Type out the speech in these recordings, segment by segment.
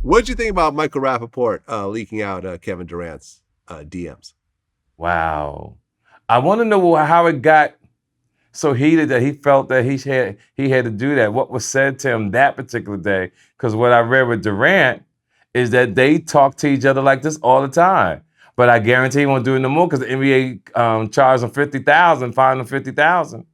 What'd you think about Michael Rapaport leaking out Kevin Durant's DMs? Wow. I want to know how it got so heated that he felt that he had to do that. What was said to him that particular day? Because what I read with Durant is that they talk to each other like this all the time. But I guarantee he won't do it no more because the NBA charged him $50,000, fined him $50,000.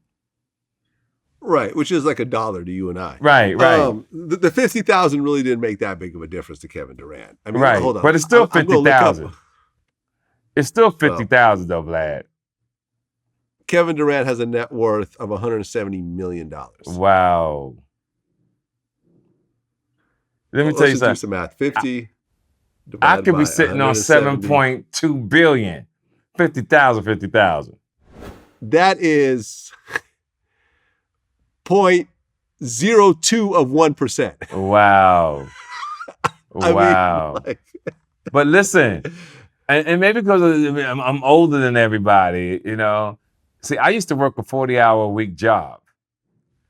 Right, which is like $1 to you and I. Right. The 50,000 really didn't make that big of a difference to Kevin Durant. I mean, right. hold on, but it's still 50,000. It's still 50,000 though, Vlad. Kevin Durant has a net worth of $170 million. Wow. Let me tell you something. Do some math. 50. I could be sitting on 7.2 billion. 50,000. That is 0.02 of 1%. Wow. Wow. Mean, like... But listen, and maybe because I'm older than everybody, you know. See, I used to work a 40-hour-a-week job.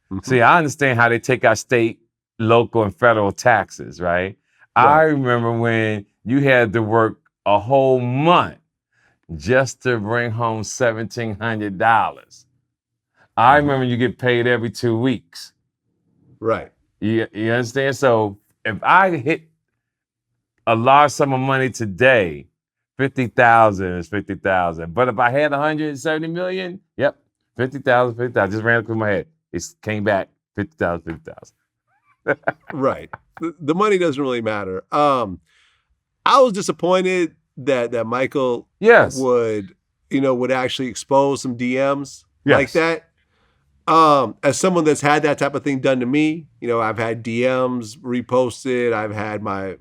Mm-hmm. See, I understand how they take our state, local, and federal taxes, right? I remember when you had to work a whole month just to bring home $1,700. I remember you get paid every 2 weeks. Right. You understand? So if I hit a large sum of money today, 50,000 is 50,000. But if I had 170 million, yep, 50,000, 50,000. Just ran through my head. It came back 50,000, 50,000. Right. The money doesn't really matter. I was disappointed that Michael would actually expose some DMs like that. As someone that's had that type of thing done to me, you know, I've had DMs reposted. I've had my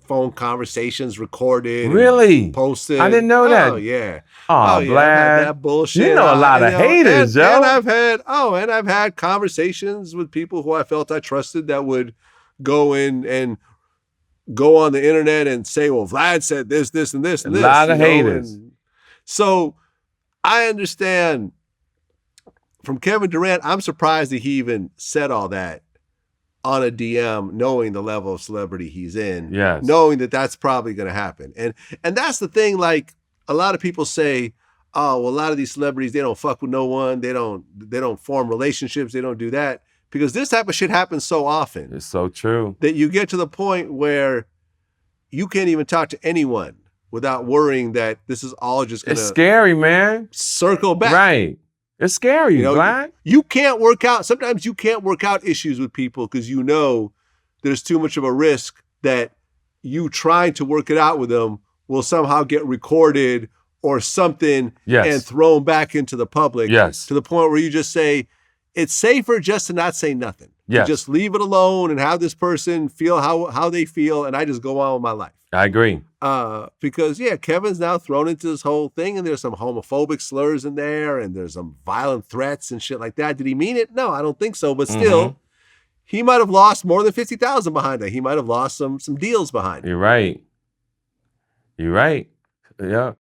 phone conversations recorded. Really? Posted. I didn't know that. Oh, yeah. Oh, yeah. I've had that bullshit. You know a lot of haters, Joe. And I've had conversations with people who I felt I trusted that would go in and go on the internet and say, well, Vlad said this, and this, and this. A lot of haters. So I understand from Kevin Durant, I'm surprised that he even said all that on a DM, knowing the level of celebrity he's in, knowing that that's probably going to happen. And that's the thing, like a lot of people say, oh, well, a lot of these celebrities, they don't fuck with no one. They don't form relationships. They don't do that because this type of shit happens so often. It's so true. That you get to the point where you can't even talk to anyone without worrying that this is all just going to... It's scary, man. Circle back. Right. It's scary, Vlad. You can't work out. Sometimes you can't work out issues with people because you know there's too much of a risk that you trying to work it out with them will somehow get recorded or something and thrown back into the public to the point where you just say, it's safer just to not say nothing. Yes. To just leave it alone and have this person feel how they feel and I just go on with my life. I agree. Because Kevin's now thrown into this whole thing and there's some homophobic slurs in there and there's some violent threats and shit like that. Did he mean it? No, I don't think so. But still, he might have lost more than 50,000 behind it. He might have lost some deals behind it. You're right. Yeah.